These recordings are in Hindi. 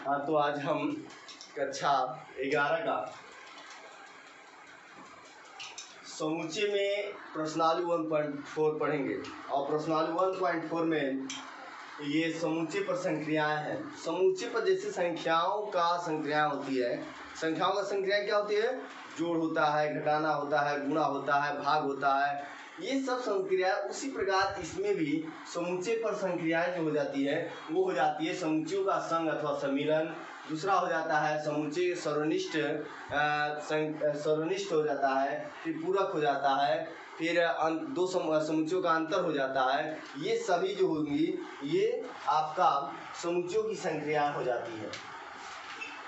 हाँ, तो आज हम कक्षा 11 का समुच्चय में प्रश्नावली 1.4 पढ़ेंगे। और प्रश्नावली 1.4 में ये समुच्चय पर संक्रियाएं हैं। समुच्चय पर जैसे संख्याओं का संक्रिया होती है, संख्याओं का संक्रिया क्या होती है? जोड़ होता है, घटाना होता है, गुणा होता है, भाग होता है, ये सब संक्रियाएं। उसी प्रकार इसमें भी समुच्चय पर संक्रियाएं जो हो जाती है वो हो जाती है समुच्चयों का संघ अथवा सम्मिलन। दूसरा हो जाता है समुच्चय सर्वनिष्ठ हो जाता है, फिर पूरक हो जाता है, फिर दो समुच्चयों का अंतर हो जाता है। ये सभी जो होंगी ये आपका समुच्चयों की संक्रिया हो जाती है।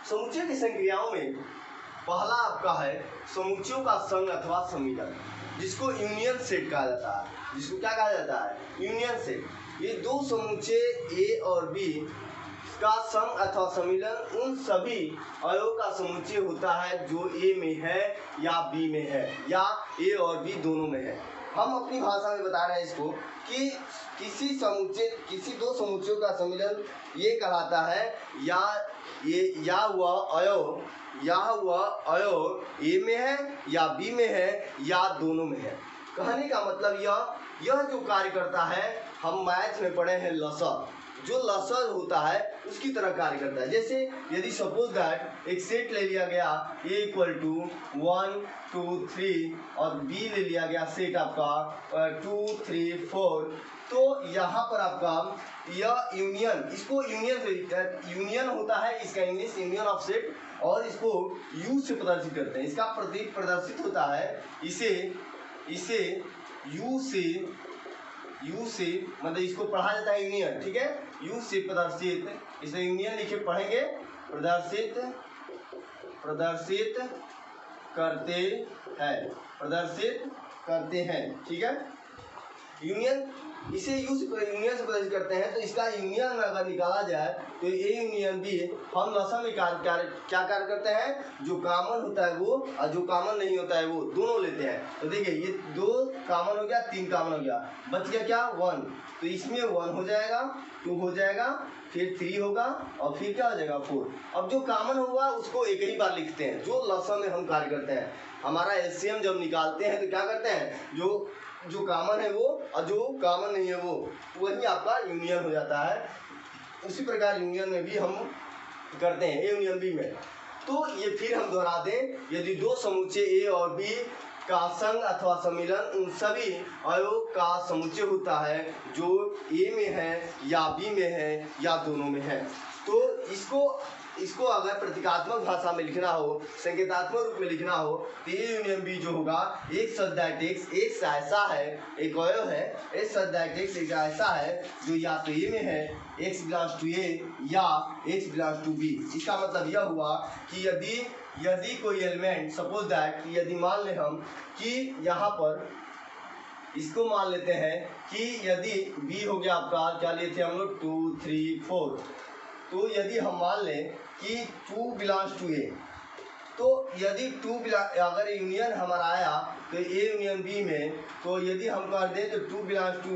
समुच्चय की संक्रियाओं में पहला आपका है समुच्चयों का संघ अथवा सम्मिलन, जिसको यूनियन सेट कहा जाता है। जिसको क्या कहा जाता है? Union set. ये दो समुच्चय ए और बी का संघ अथवा सम्मिलन उन सभी अवयवों का समुच्चय होता है जो ए में है या बी में है या ए और बी दोनों में है। हम अपनी भाषा में बता रहे हैं इसको कि किसी दो समुच्चयों का सम्मिलन ये कहलाता है या वह अवयव ए में है या बी में है या दोनों में है। कहने का मतलब यह जो कार्य करता है, हम मैथ में पढ़े हैं लसर, जो लसर होता है उसकी तरह कार्य करता है। जैसे यदि सपोज दैट एक सेट ले लिया गया A = 1 2 3 और B ले लिया गया सेट आपका 2 3 4, तो यहाँ पर आपका यह यूनियन, इसको यूनियन होता है, इसका इंग्लिश यूनियन ऑफ सेट, और इसको U से प्रदर्शित करते हैं। इसका प्रतीक प्रदर्शित होता है, इसे U से मतलब इसको पढ़ा जाता है यूनियन, ठीक है। U से प्रदर्शित, इसे यूनियन लिखे पढ़ेंगे, प्रदर्शित करते हैं, ठीक है। यूनियन, इसे यूनियन से प्रदर्शित करते हैं। तो इसका यूनियन अगर निकाला जाए तो ए यूनियन बी, हम लसर में क्या कार्य करते हैं? जो कॉमन होता है वो और जो कॉमन नहीं होता है वो दोनों लेते हैं। तो देखिए ये 2 कॉमन हो गया, 3 कॉमन हो गया, बच गया क्या? 1। तो इसमें 1 हो जाएगा, 2 हो जाएगा, फिर 3 होगा और फिर क्या हो जाएगा? 4। अब जो कॉमन हुआ उसको एक ही बार लिखते हैं। जो लसर में हम कार्य करते हैं, हमारा एलसीएम जब निकालते हैं तो क्या करते हैं? जो कॉमन है वो और जो कॉमन नहीं है वो, वही आपका यूनियन हो जाता है। उसी प्रकार यूनियन में भी हम करते हैं, ए यूनियन बी में। तो ये फिर हम दोहरा दें, यदि दो समुच्चय ए और बी का संघ अथवा सम्मिलन उन सभी अवयवों का समुच्चय होता है जो ए में है या बी में है या दोनों में है। तो इसको अगर प्रतीकात्मक भाषा में लिखना हो, संकेतात्मक रूप में लिखना हो, तो ए यूनियन बी जो होगा, एक सब्जेक्ट एक्स ऐसा है, एक अवयव है, एक सब्जेक्ट एक्स एक ऐसा है जो या तो ए में है, x बिलोंग्स टू ए या x बिलोंग्स टू बी। इसका मतलब यह हुआ कि यदि कोई एलिमेंट, सपोज दैट, यदि मान लें हम कि यहाँ पर इसको मान लेते हैं कि यदि b हो गया आपका, क्या लिए थे हम लोग? 2 3 4। तो यदि हम मान लें कि 2 बिलोंग्स टू ए, तो यदि अगर यूनियन हमारा आया तो ए यूनियन बी में, तो यदि हम कर दें तो 2 belongs to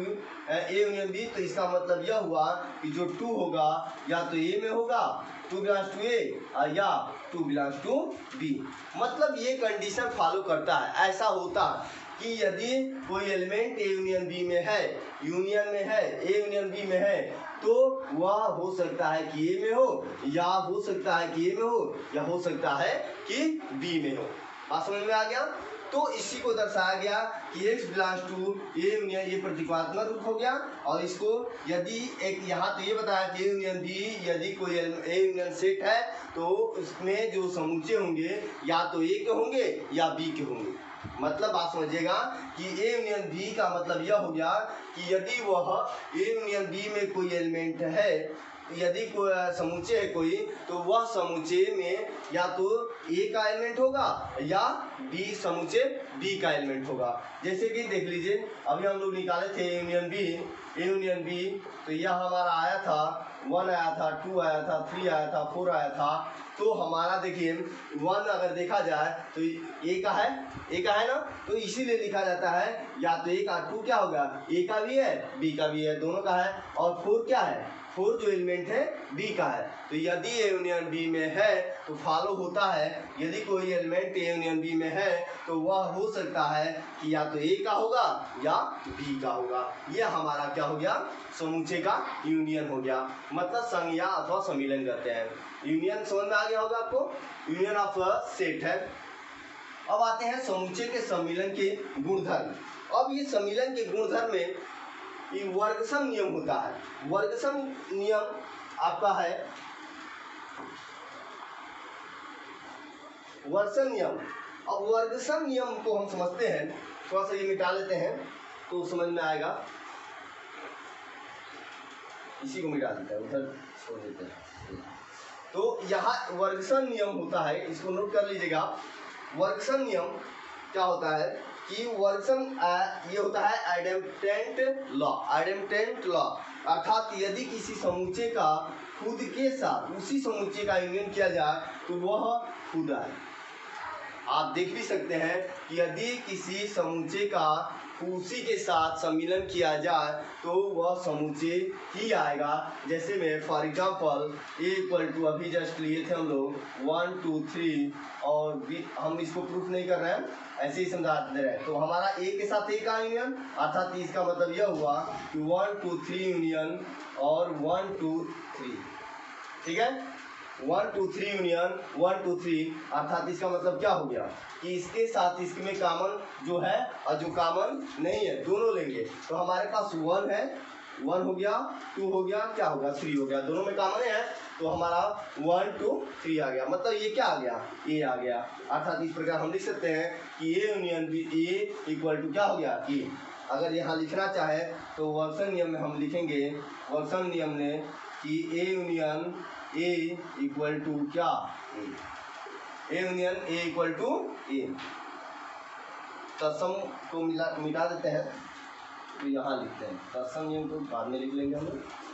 A union B, तो इसका मतलब यह हुआ कि जो 2 होगा या तो ए में होगा, 2 बिलोंग्स टू ए, या 2 बिलोंग्स टू बी। मतलब ये कंडीशन फॉलो करता है। ऐसा होता है कि यदि कोई एलिमेंट ए यूनियन बी में है, यूनियन में है, ए यूनियन बी में है, तो वह हो सकता है कि ए में हो, या हो सकता है कि ए में हो, या हो सकता है कि बी में हो। बात समझ में आ गया? तो इसी को दर्शाया गया कि x belongs to A union, ये प्रतीकात्मक रूप हो गया। और इसको यदि एक यहाँ तो ये बताया कि ए यूनियन बी, यदि कोई ए यूनियन सेट है तो उसमें जो समुच्चय होंगे या तो ए के होंगे या बी के होंगे। मतलब आप समझिएगा कि ए यूनियन बी का मतलब यह हो गया कि यदि वह ए यूनियन बी में कोई एलिमेंट है, यदि कोई समुच्चय है कोई, तो वह समुच्चय में या तो ए का एलिमेंट होगा या बी समुच्चय बी का एलिमेंट होगा। जैसे कि देख लीजिए, अभी हम लोग निकाले थे ए यूनियन बी, तो यह हमारा आया था 1 आया था, 2 आया था, 3 आया था, 4 आया था। तो हमारा देखिए 1 अगर देखा जाए तो ए का है ना, तो इसीलिए लिखा जाता है या तो ए का 2 क्या होगा, ए का भी है बी का भी है, दोनों का है। और 4 क्या है, फोर्थ जो एलिमेंट है बी का है। तो यदि ए यूनियन बी में है तो फॉलो होता है, यदि कोई एलिमेंट ए यूनियन बी में है तो वह हो सकता है कि या तो ए का होगा या बी का होगा। यह हमारा क्या हो गया, समुच्चय का यूनियन हो गया, मतलब संज्ञा अथवा सम्मिलन कहते हैं। यूनियन समझ में आ गया होगा आपको, यूनियन ऑफ सेट है। अब आते हैं समुच्चय के सम्मिलन के गुणधर्म। अब ये सम्मिलन के गुणधर्म में ये वर्गसम नियम होता है। वर्गसम नियम आपका है वर्गसम नियम। अब वर्गसम नियम को हम समझते हैं, थोड़ा सा ये मिटा लेते हैं तो समझ में आएगा। इसी को मिटा देते हैं, उधर छोड़ देते हैं। तो यहाँ वर्गसम नियम होता है, इसको नोट कर लीजिएगा। वर्गसम नियम क्या होता है कि वर्गसम ये होता है आइडेम्पटेंट लॉ। आइडेम्पटेंट लॉ अर्थात यदि किसी समुच्चय का खुद के साथ उसी समुच्चय का यूनियन किया जाए तो वह खुद आए। आप देख भी सकते हैं कि यदि किसी समुच्चय का उसी के साथ सम्मिलन किया जाए तो वह समुच्चय ही आएगा। जैसे में for example A equal to अभी जस्ट लिए थे हम लोग 1 2 3 और हम इसको प्रूफ नहीं कर रहे हैं, ऐसे ही समझा दे रहे हैं। तो हमारा ए के साथ ए का यूनियन अर्थात इसका मतलब यह हुआ कि 1 2 3 यूनियन और 1 2 3, ठीक है, 1 2 3 यूनियन 1 2 3 अर्थात इसका मतलब क्या हो गया कि इसके साथ इसमें कॉमन जो है और जो कॉमन नहीं है दोनों लेंगे। तो हमारे पास 1 है, 1 हो गया, 2 हो गया, क्या होगा 3 हो गया, दोनों में कॉमन है तो हमारा 1 2 3 आ गया। मतलब ये क्या आ गया, ए आ गया। अर्थात इस प्रकार हम लिख सकते हैं कि A union B A equal to क्या हो गया ए। अगर यहाँ लिखना चाहे तो वर्गसम नियम में हम लिखेंगे, वर्गसम नियम में कि A union A equal to क्या A union A equal to A. तत्सम को मिटा देते हैं तो यहाँ लिखते हैं, तत्सम नियम को बाद में लिख लेंगे हम लोग।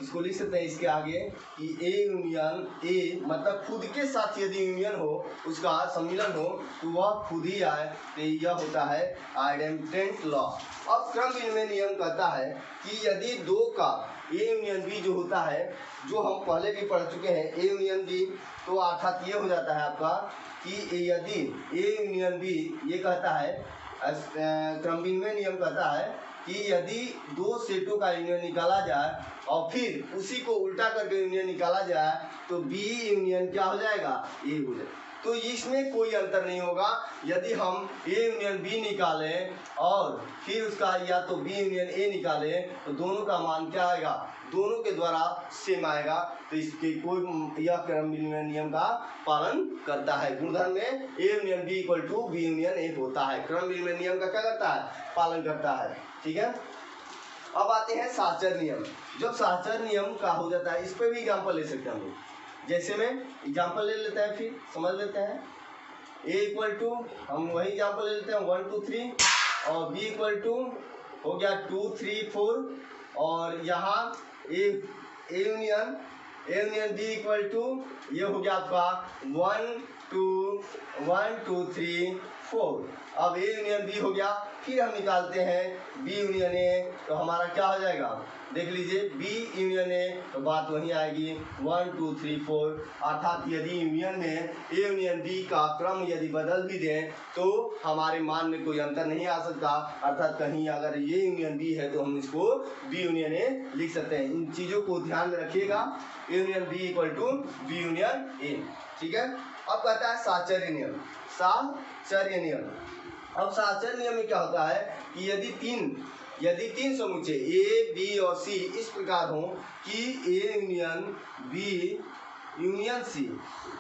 इसको लिख सकते हैं इसके आगे कि ए यूनियन ए मतलब खुद के साथ यदि यूनियन हो, उसका सम्मिलन हो तो वह खुद ही आए। तो यह होता है आइडेम्पटेंट लॉ। अब क्रम विनिमय नियम कहता है कि यदि दो का ए यूनियन बी जो होता है, जो हम पहले भी पढ़ चुके हैं ए यूनियन बी, तो अर्थात ये हो जाता है आपका कि यदि ए यूनियन बी ये कहता है क्रम विनिमय नियम कहता है कि यदि दो सेटों का यूनियन निकाला जाए और फिर उसी को उल्टा करके यूनियन निकाला जाए तो बी यूनियन क्या हो जाएगा, ए हो जाएगा। तो इसमें कोई अंतर नहीं होगा। यदि हम ए यूनियन बी निकालें और फिर उसका या तो बी यूनियन ए निकालें तो दोनों का मान क्या आएगा, दोनों के द्वारा सेम आएगा। तो इसके कोई यह क्रम विनिमय नियम का पालन करता है। गुणधर्म में A union B equal to B union A होता है। क्रम विनिमय नियम का क्या करता है, पालन करता है, ठीक है। अब आते हैं साहचर्य नियम। जब साहचर्य नियम का हो जाता है, इस पर भी एग्जाम्पल ले सकते हैं हम लोग। जैसे में एग्जाम्पल ले लेते हैं, फिर समझ लेते हैं। ए इक्वल टू हम वही एग्जाम्पल ले लेते हैं 1 2 3 और बी इक्वल टू हो गया 2 3 4 और यहाँ A union B equal to ये हो गया आपका 1 2 3 4। अब ए यूनियन बी हो गया, फिर हम निकालते हैं बी यूनियन ए, तो हमारा क्या हो जाएगा, देख लीजिए बी यूनियन ए, तो बात वहीं आएगी 1 2 3 4। अर्थात यदि यूनियन में ए यूनियन बी का क्रम यदि बदल भी दें तो हमारे मान में कोई अंतर नहीं आ सकता। अर्थात कहीं अगर ये यूनियन बी है तो हम इसको बी यूनियन ए लिख सकते हैं। इन चीज़ों को ध्यान में रखिएगा, A union B equal to B union A, ठीक है। अब कहता है साहचर्य नियम। साहचर्य नियम, अब साहचर्य नियम में क्या होता है कि यदि तीन समुच्चय ए बी और सी इस प्रकार हो कि A union B union C,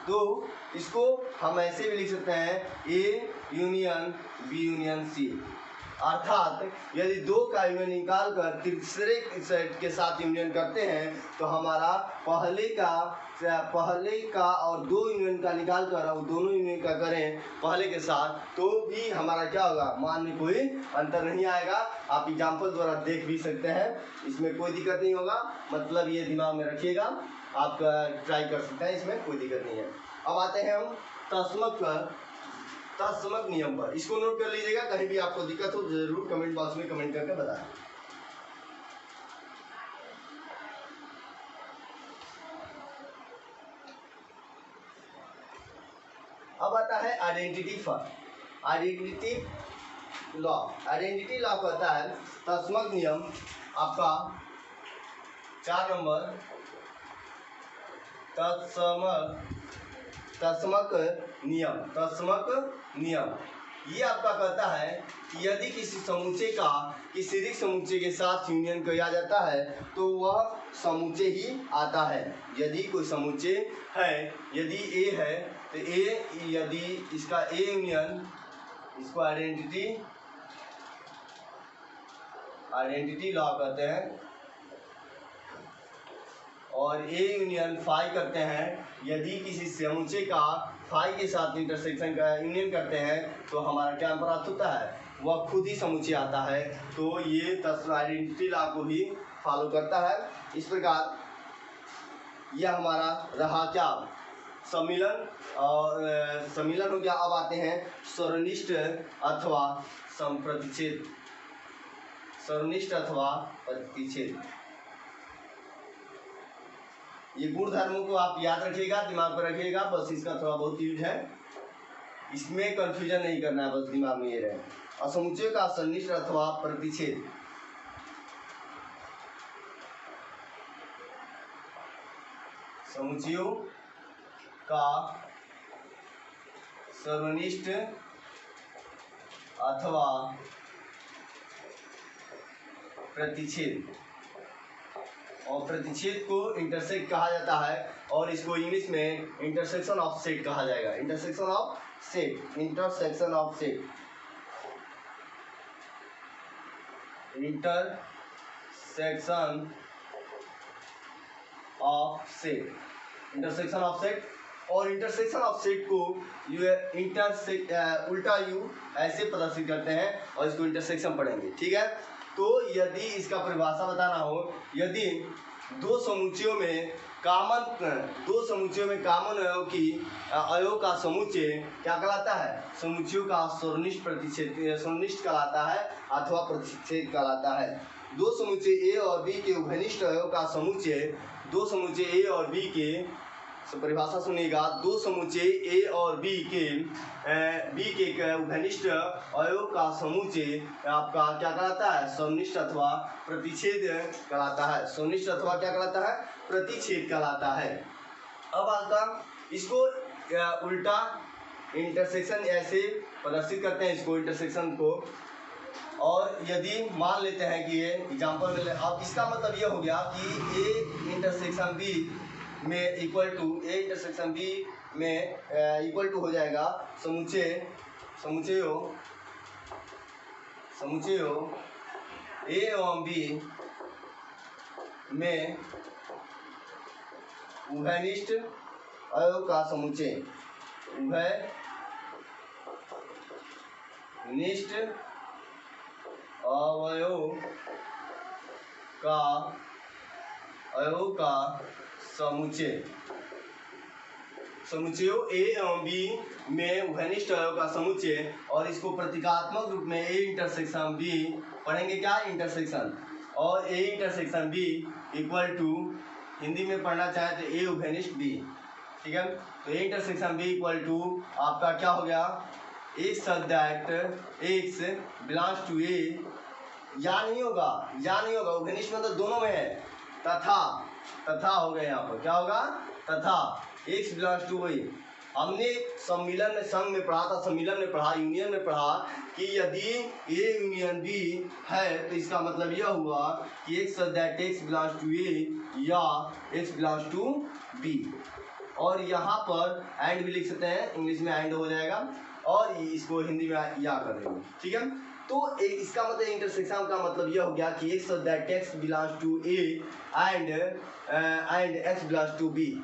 तो इसको हम ऐसे भी लिख सकते हैं A union B union C. अर्थात यदि दो का यूनियन निकाल कर तीसरे सेट के साथ यूनियन करते हैं तो हमारा पहले का और दो यूनियन का निकाल कर और दोनों यूनियन का करें पहले के साथ तो भी हमारा क्या होगा, मान में कोई अंतर नहीं आएगा। आप एग्जाम्पल द्वारा देख भी सकते हैं, इसमें कोई दिक्कत नहीं होगा। मतलब ये दिमाग में रखिएगा, आप ट्राई कर सकते हैं, इसमें कोई दिक्कत नहीं है। अब आते हैं हम तत्समक तत्समक नियम पर। इसको नोट कर लीजिएगा, कहीं भी आपको दिक्कत हो जरूर कमेंट बॉक्स में कमेंट करके बताएं। अब आता है identity for identity law. Identity law कहता है तत्समक नियम आपका 4 नंबर तत्समक नियम ये आपका कहता है कि यदि किसी समुच्चय का किसी रिक्त समुच्चय के साथ यूनियन किया जाता है तो वह समुच्चय ही आता है। यदि कोई समुच्चय है, यदि ए है तो ए, यदि इसका ए यूनियन, इसको आइडेंटिटी लॉ कहते हैं, और ए यूनियन फाई करते हैं। यदि किसी समुच्चय का फाई के साथ इंटरसेक्शन का यूनियन करते हैं तो हमारा क्या प्राप्त होता है, वह खुद ही समुच्चय आता है। तो ये आइडेंटिटी लॉ को ही फॉलो करता है। इस प्रकार यह हमारा रहा क्या, सम्मिलन, और सम्मिलन हो गया। अब आते हैं सर्वनिष्ठ अथवा संप्रतिच्छेद। सर्वनिष्ठ अथवा प्रतिच्छेद, ये गुण धर्मों को आप याद रखिएगा, दिमाग पर रखिएगा, बस इसका थोड़ा बहुत यूज है, इसमें कंफ्यूजन नहीं करना है, बस दिमाग में ये रहे। असमुच्चय का सन्निष्ठ अथवा प्रतिच्छेद, समुच्चयों का सर्वनिष्ठ अथवा प्रतिच्छेद, और प्रतिच्छेद को इंटरसेक्ट कहा जाता है, और इसको इंग्लिश में इंटरसेक्शन ऑफ सेट कहा जाएगा। Intersection of set, intersection of set, intersection of set, intersection of set. और इंटरसेक्शन ऑफ सेट को उल्टा यू ऐसे प्रदर्शित करते हैं, और इसको इंटरसेक्शन पढ़ेंगे, ठीक है। तो यदि इसका परिभाषा बताना हो, यदि दो समुच्चयों में कॉमन अवयव का समुच्चय क्या कहलाता है, समुच्चयों का सर्वनिष्ठ प्रतिच्छेद, सर्वनिष्ठ कहलाता है अथवा प्रतिच्छेद कहलाता है। दो समुच्चय ए और बी के उभयनिष्ठ अवयव का समुच्चय, दो समुच्चय ए और बी के, परिभाषा सुनिएगा, दो समुच्चय ए और बी के उभयनिष्ठ अवयव का समुच्चय आपका क्या कहलाता है, सर्वनिष्ठ अथवा प्रतिच्छेद कहलाता है। सर्वनिष्ठ अथवा क्या कहलाता है, प्रतिच्छेद कहलाता है। अब आपका इसको उल्टा इंटरसेक्शन ऐसे प्रदर्शित करते हैं, इसको इंटरसेक्शन को। और यदि मान लेते हैं कि ये एग्जाम्पल में, अब इसका मतलब ये हो गया कि ए इंटरसेक्शन बी में equal to, A intersection B में इक्वल टू हो जाएगा समुच्चयों ए एवं बी में उभयनिष्ठ अवयव का समुच्चय, उभयनिष्ठ अवयव का समुच्चय, समुच्चयों ए एवं बी में उभयनिष्ठ अवयव का समुच्चय। और इसको प्रतीकात्मक रूप में ए इंटरसेक्शन बी पढ़ेंगे, क्या, इंटरसेक्शन, और A intersection B equal to, Hindi में पढ़ना चाहे तो ए उभयनिष्ठ बी, ठीक है। तो A intersection B equal to आपका क्या हो गया, X such that X belongs to A, या नहीं होगा, उभयनिष्ठ में तो दोनों में है, तथा हो गया, यहाँ पर क्या होगा, तथा एक्स बिलोंग्स टू वही। हमने सम्मिलन में, संघ में पढ़ा था, सम्मिलन में पढ़ा, यूनियन में पढ़ा कि यदि ए यूनियन बी है तो इसका मतलब यह हुआ कि X such that X belongs to A या एक्स बिलोंग्स टू बी। और यहाँ पर एंड भी लिख सकते हैं, इंग्लिश में एंड हो जाएगा, और इसको हिंदी में या कर देंगे, ठीक है। तो इसका मतलब इंटरसेक्शन का मतलब यह हो गया कि X such that X belongs to A and X belongs to B,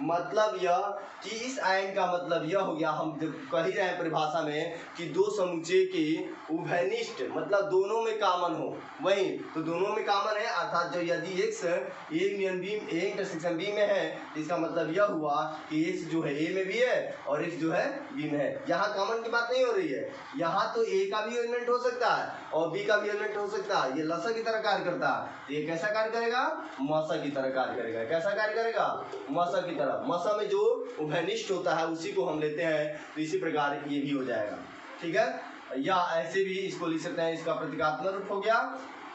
मतलब यह कि इस एंड का मतलब यह हो गया, हम जब कह ही रहे हैं परिभाषा में कि दो समुच्चय की उभयनिष्ठ मतलब दोनों में कॉमन हो, वही तो दोनों में कॉमन है, अर्थात जो यदि x A union B A intersection B में है, इसका मतलब यह हुआ कि x जो है a में भी है और x जो है b में है। यहाँ कॉमन की बात नहीं हो रही है, यहाँ तो a का भी एलिमेंट हो सकता है और b का भी एलिमेंट हो सकता है। ये लसा की तरह कार्य करता है, तो ये कैसा कार्य करेगा, मसा की तरह कार्य करेगा। कैसा कार्य करेगा, मसा की तरह। मसा में जो उभयनिष्ठ होता है उसी को हम लेते हैं, तो इसी प्रकार ये भी हो जाएगा। ठीक है, या ऐसे भी इसको लिख सकते हैं, इसका प्रतीकात्मक रूप हो गया,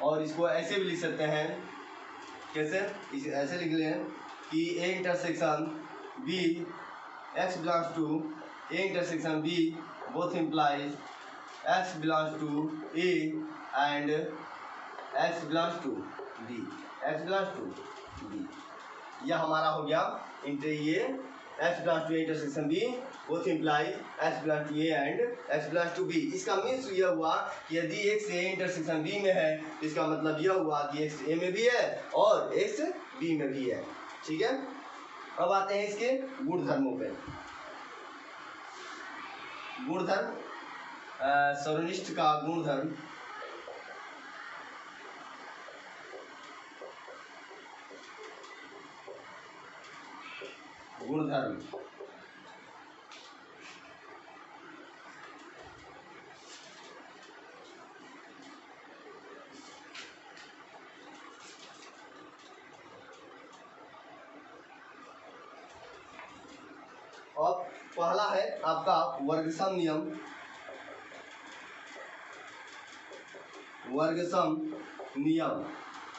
और इसको ऐसे भी लिख सकते हैं, कैसे, ऐसे लिख लें कि A intersection B X belongs to A intersection B both implies X belongs to A and X belongs to B, X belongs to B. यह हमारा हो गया ये X belongs to A intersection B both imply X belongs to A and X belongs to B. इसका मीन्स यह हुआ कि यदि एक्स ए इंटरसेक्शन बी में है तो इसका मतलब यह हुआ कि एक्स ए में भी है और एक्स बी में भी है। ठीक है, अब आते हैं इसके गुणधर्मों पे। गुणधर्म, सर्वनिष्ठ का गुणधर्म, गुणधर्म और पहला है आपका वर्गसम नियम। वर्गसम नियम,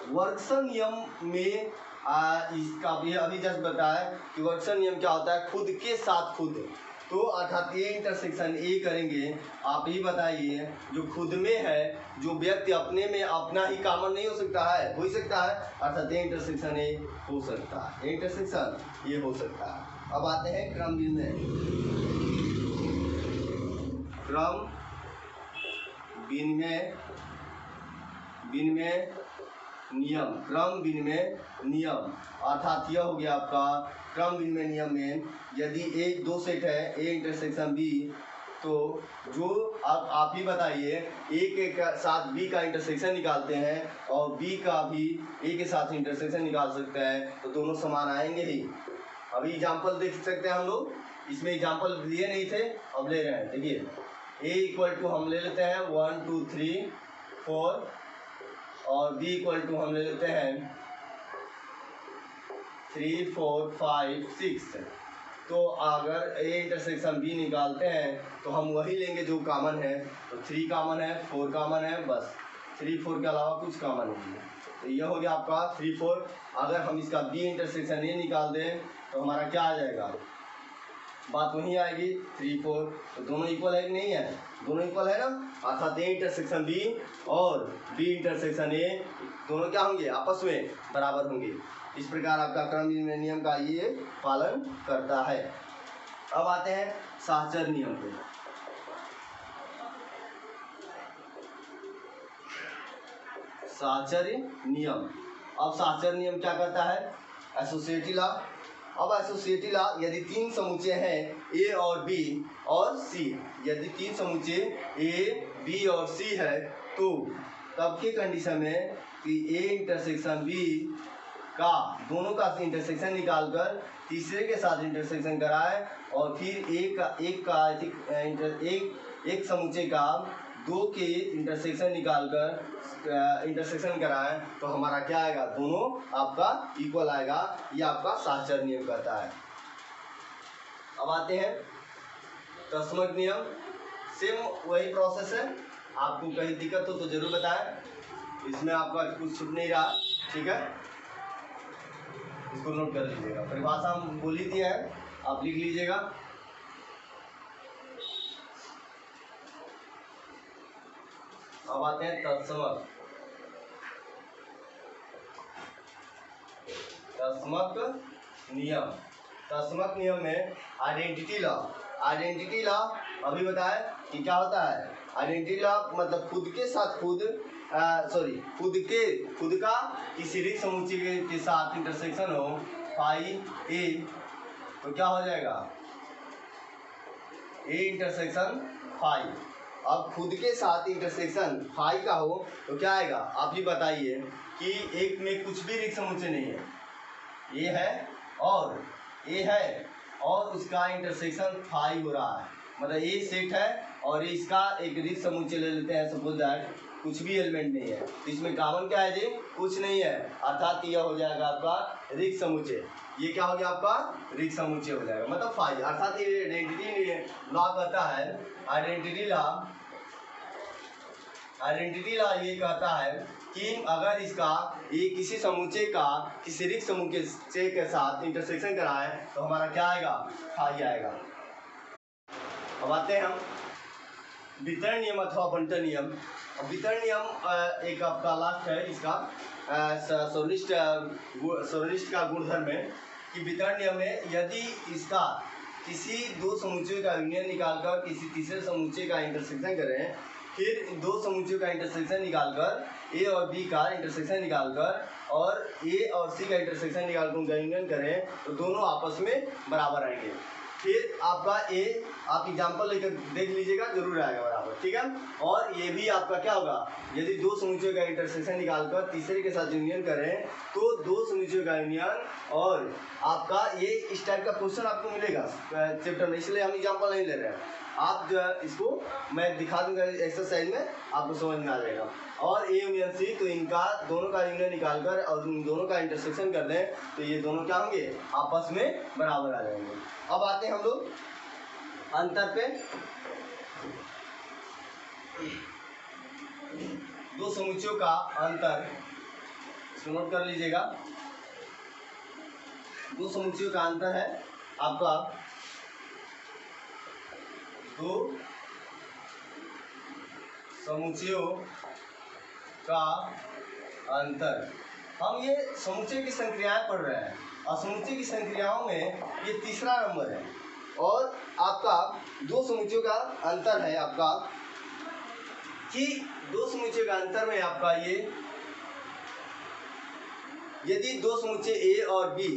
वर्गसम नियम में इसका भी अभी जस्ट बताया कि वर्गसम नियम क्या होता है, खुद के साथ खुद। तो अर्थात ए इंटरसेक्शन ए करेंगे, आप ही बताइए, जो खुद में है, जो व्यक्ति अपने में अपना ही कॉमन नहीं हो सकता है, हो ही सकता है, अर्थात ए इंटरसेक्शन ए हो सकता है, ए इंटरसेक्शन ये हो सकता है। अब आते हैं क्रम विनिमय, क्रम विनिमय विनिमय नियम, क्रम विनिमय नियम, अर्थात यह हो गया आपका क्रम विनिमय नियम में यदि एक दो सेट है ए इंटरसेक्शन बी, तो जो आप ही बताइए, ए के साथ बी का इंटरसेक्शन निकालते हैं और बी का भी ए के साथ इंटरसेक्शन निकाल सकते हैं, तो दोनों समान आएंगे ही। अभी एग्जाम्पल देख सकते हैं हम लोग, इसमें एग्जाम्पल लिए नहीं थे, अब ले रहे हैं। देखिए ए इक्वल टू हम ले लेते हैं 1 2 3 4 और बी इक्वल टू हम ले लेते हैं 3 4 5 6। तो अगर ए इंटरसेक्शन बी निकालते हैं तो हम वही लेंगे जो कॉमन है, तो 3 कॉमन है, 4 कॉमन है, बस 3 4 के अलावा कुछ कॉमन नहीं है। तो यह हो गया आपका 3 4। अगर हम इसका बी इंटरसेक्शन ए निकाल दें तो हमारा क्या आ जाएगा, बात वही आएगी 3 4। तो दोनों इक्वल है कि नहीं है, दोनों इक्वल है ना, अर्थात ए इंटरसेक्शन बी और बी इंटरसेक्शन ए दोनों क्या होंगे, आपस में बराबर होंगे। इस प्रकार आपका क्रम विनिमय नियम का ये पालन करता है। अब आते हैं साहचर्य नियम पे। साहचर्य नियम, अब साहचर्य नियम क्या करता है, एसोसिएटिव लॉ। अब एसोसिएटिव लॉ, यदि तीन समुच्चय हैं ए और बी और सी, यदि तीन समुच्चय ए बी और सी है, तो तब के कंडीशन में कि ए इंटरसेक्शन बी का दोनों का इंटरसेक्शन निकालकर तीसरे के साथ इंटरसेक्शन कराए और फिर एक समुच्चय का दो के इंटरसेक्शन निकालकर इंटरसेक्शन कराएं, तो हमारा क्या आएगा, दोनों आपका इक्वल आएगा। ये आपका साहचर्य नियम कहता है। अब आते हैं तस्मक नियम, सेम वही प्रोसेस है। आपको कहीं दिक्कत हो तो जरूर बताएं, इसमें आपका कुछ छूट नहीं रहा। ठीक है, इसको नोट कर लीजिएगा, परिभाषा हम बोली दी है, आप लिख लीजिएगा। अब आते हैं तत्समक। तत्समक नियम, तत्समक नियम में आइडेंटिटी लॉ। आइडेंटिटी लॉ अभी बताए कि क्या होता है। आइडेंटिटी लॉ मतलब खुद के साथ खुद खुद का किसी भी समुच्चय के साथ इंटरसेक्शन हो, फाई ए तो क्या हो जाएगा ए इंटरसेक्शन फाई। अब खुद के साथ इंटरसेक्शन फाई का हो तो क्या आएगा, आप ही बताइए कि एक में कुछ भी रिक्त समुच्चय नहीं है, ये है और ये है और उसका इंटरसेक्शन फाई हो रहा है, मतलब ये सेट है और इसका एक रिक्त समुच्चय ले लेते हैं, सपोज दैट कुछ भी एलिमेंट नहीं है, तो इसमें कॉमन क्या है जी, कुछ नहीं है, अर्थात यह हो जाएगा आपका रिक्त समुच्चय। ये क्या हो गया आपका रिक्त समुच्चय हो जाएगा, मतलब फाई, अर्थात ये आइडेंटिटी लॉ कहता है, आइडेंटिटी लॉ ये कहता है कि अगर इसका ये किसी समुच्चय का किसी रिक्त समुच्चय के साथ इंटरसेक्शन कराए तो हमारा क्या आएगा, फाई आएगा। अब आते हैं हम वितरण नियम अथवा बंटन नियम। वितरण नियम एक आपका लास्ट है इसका सोलिस्ट का गुणधर्म है कि वितरण नियम में यदि इसका किसी दो समुच्चयों का यूनियन निकालकर किसी तीसरे समुच्चय का इंटरसेक्शन करें, फिर दो समुच्चयों का इंटरसेक्शन निकालकर ए और बी का इंटरसेक्शन निकालकर और ए और सी का इंटरसेक्शन निकालकर उनका यूनियन करें तो दोनों आपस में बराबर आएंगे। फिर आपका ए आप एग्जाम्पल लेकर देख लीजिएगा, जरूर आएगा बराबर, ठीक है। और ये भी आपका क्या होगा, यदि दो समुच्चयों का इंटरसेक्शन निकालकर तीसरे के साथ यूनियन करें तो दो समुच्चयों का यूनियन, और आपका ये इस टाइप का क्वेश्चन आपको मिलेगा चैप्टर में, इसलिए हम एग्जाम्पल नहीं ले रहे हैं, आप जो है इसको मैं दिखा दूंगा एक्सरसाइज में, आपको समझ में आ जाएगा। और ए यूनियन सी, तो इनका दोनों का यूनियन निकालकर और उन दोनों का इंटरसेक्शन कर दें तो ये दोनों क्या होंगे, आपस में बराबर आ जाएंगे। अब आते हैं हम लोग अंतर पे। दो समुच्चयों का अंतर, इसको नोट कर लीजिएगा। दो समुच्चयों का अंतर है आपका, दो समुच्चयों का अंतर। हम ये समुच्चय की संक्रियाएं पढ़ रहे हैं और समुच्चय की संक्रियाओं में ये तीसरा नंबर है, और आपका दो समुच्चयों का अंतर है आपका कि दो समुच्चय का अंतर में आपका ये, यदि दो समुच्चय ए और बी,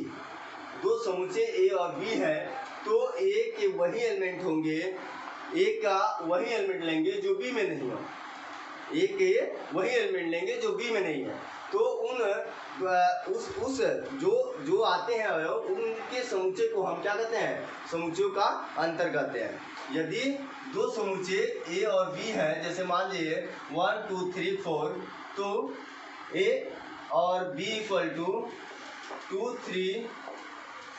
दो समुच्चय ए और बी है तो ए के वही एलिमेंट होंगे, ए का वही एलिमेंट लेंगे जो बी में नहीं है, ए के वही एलिमेंट लेंगे जो बी में नहीं है, तो उस जो आते हैं अवयव उनके समुच्चय को हम क्या कहते हैं, समुच्चयों का अंतर कहते हैं। यदि दो समुच्चय ए और बी है, जैसे मान लीजिए 1 2 3 4, तो ए और बी इक्वल टू 2 3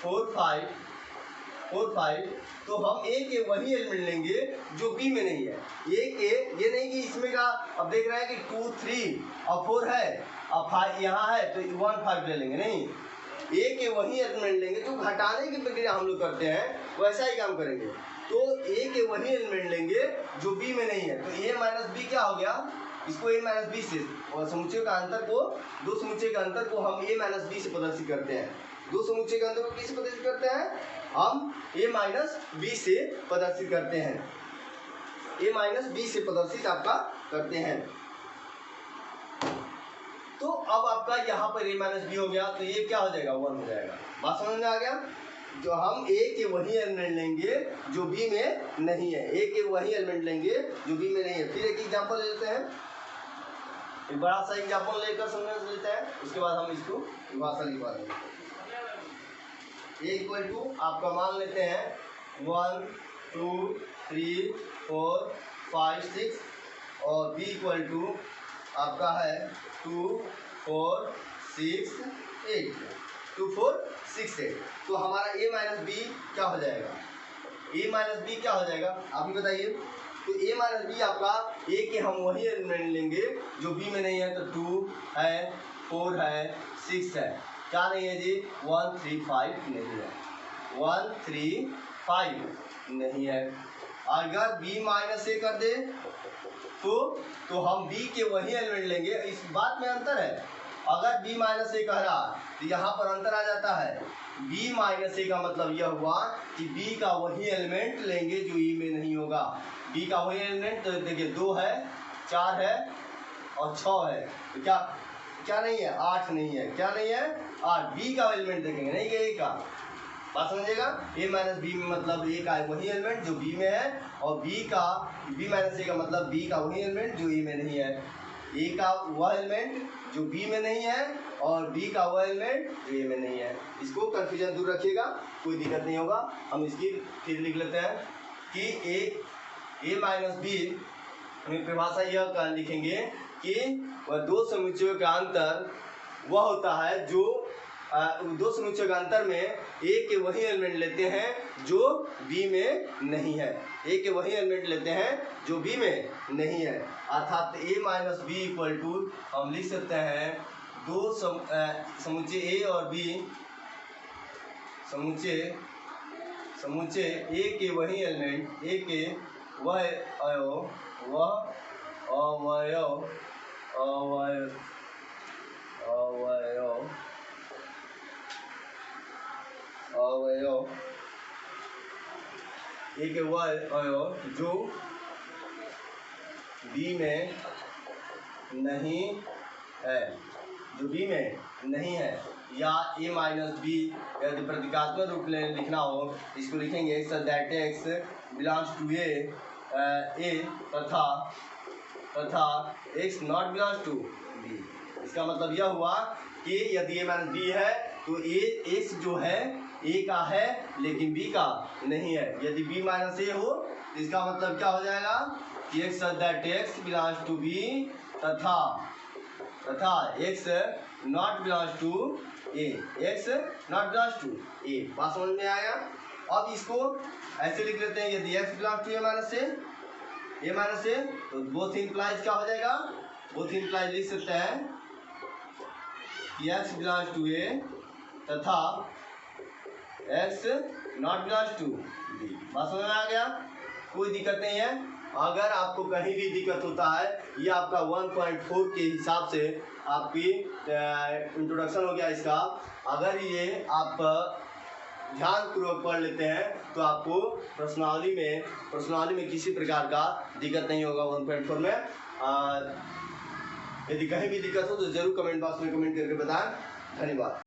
4 5, तो हम ए के वही एलिमेंट लेंगे जो बी में नहीं है। ए के ये नहीं कि इसमें का, अब देख रहे हैं कि 2 3 और 4 है, अब 5 यहाँ है तो 1 5 ले लेंगे, नहीं, ए के वही एलिमेंट लेंगे। जो घटाने की प्रक्रिया हम लोग करते हैं वैसा ही काम करेंगे, तो ए के वही एलिमेंट लेंगे जो बी में नहीं है, तो ए माइनस बी क्या हो गया, इसको ए माइनस बी से, और समुच्चय का अंतर को, दो समुच्चय का अंतर को हम ए माइनस बी से प्रदर्शित करते हैं। दो समुच्चय के अंतर को किससे प्रदर्शित करते हैं, हम ए माइनस बी से प्रदर्शित करते हैं, ए माइनस बी से प्रदर्शित आपका करते हैं। तो अब आपका यहाँ पर ए माइनस बी हो गया, तो ये क्या हो जाएगा, 1 हो जाएगा। बात समझ में आ गया, जो हम ए के वही एलिमेंट लेंगे जो बी में नहीं है, ए के वही एलिमेंट लेंगे जो बी में नहीं है। फिर एक एग्जांपल लेते हैं, एक बड़ा सा एग्जांपल लेकर समझ लेते हैं, उसके बाद हम इसको भाषा लिखवा देंगे। ए इक्वल टू आपका मान लेते हैं 1 2 3 4 5 6, और बी इक्वल टू आपका है 2 4 6 8, 2 4 6 8, तो हमारा ए माइनस बी क्या हो जाएगा, ए माइनस बी क्या हो जाएगा, आप ही बताइए। तो ए माइनस बी आपका, ए के हम वही एलिमेंट लेंगे जो बी में नहीं है, तो 2 है 4 है 6 है, क्या नहीं है जी, 1 3 5 नहीं है, 1 3 5 नहीं है। अगर b माइनस ए कर दे तो हम b के वही एलिमेंट लेंगे, इस बात में अंतर है। अगर b माइनस ए कह रहा तो यहाँ पर अंतर आ जाता है, b माइनस ए का मतलब यह हुआ कि b का वही एलिमेंट लेंगे जो e में नहीं होगा। b का वही एलिमेंट, तो देखिए 2 है 4 है और 6 है, तो क्या नहीं है, 8 नहीं है, क्या नहीं है 8, b का एलिमेंट देखेंगे, नहीं कि a का, बात समझिएगा। a माइनस बी में मतलब a का वही एलिमेंट जो b में है, और b माइनस a का मतलब b का वही एलिमेंट जो a में नहीं है। a का वह एलिमेंट जो b में नहीं है और b का वह एलिमेंट जो a में नहीं है। इसको कंफ्यूजन दूर रखिएगा, कोई दिक्कत नहीं होगा। हम इसकी फिर लिख लेते हैं कि a माइनस बी में परिभाषा यह लिखेंगे कि वह दो समुच्चयों का अंतर वह होता है जो दो समुच्चयों का अंतर में a के वही एलिमेंट लेते हैं जो b में नहीं है। a के वही एलिमेंट लेते हैं जो b में नहीं है, अर्थात a minus B equal to हम लिख सकते हैं दो समुच्चय a और b, समुच्चय a के वही एलिमेंट, a के वह अवयव एक वह अवयव जो b में नहीं है, जो b में नहीं है, या a माइनस बी यदि प्रतीकात्मक रूप में लिखना हो इसको लिखेंगे x that x belongs to a तथा x not belongs to b। इसका मतलब यह हुआ कि यदि a माइनस बी है तो x जो है a का है लेकिन b का नहीं है। यदि b माइनस a हो तो इसका मतलब क्या हो जाएगा कि x that x belongs to b तथा x not belongs to a, x not belongs to a। बात समझ में आया। अब इसको ऐसे लिख लेते हैं, यदि x belongs to a minus a तो बोथ इंप्लाइज क्या हो जाएगा, बोथ इंप्लाइज लिख सकते हैं कि x बिलोंग्स टू a तथा x not belongs to b। बात समझ में आ गया, कोई दिक्कत नहीं है। अगर आपको कहीं भी दिक्कत होता है, ये आपका 1.4 के हिसाब से आपकी इंट्रोडक्शन हो गया इसका। अगर ये आप ध्यानपूर्वक पढ़ लेते हैं तो आपको प्रश्नावली में किसी प्रकार का दिक्कत नहीं होगा 1.4 में। यदि कहीं भी दिक्कत हो तो जरूर कमेंट बॉक्स में कमेंट करके बताएं। धन्यवाद।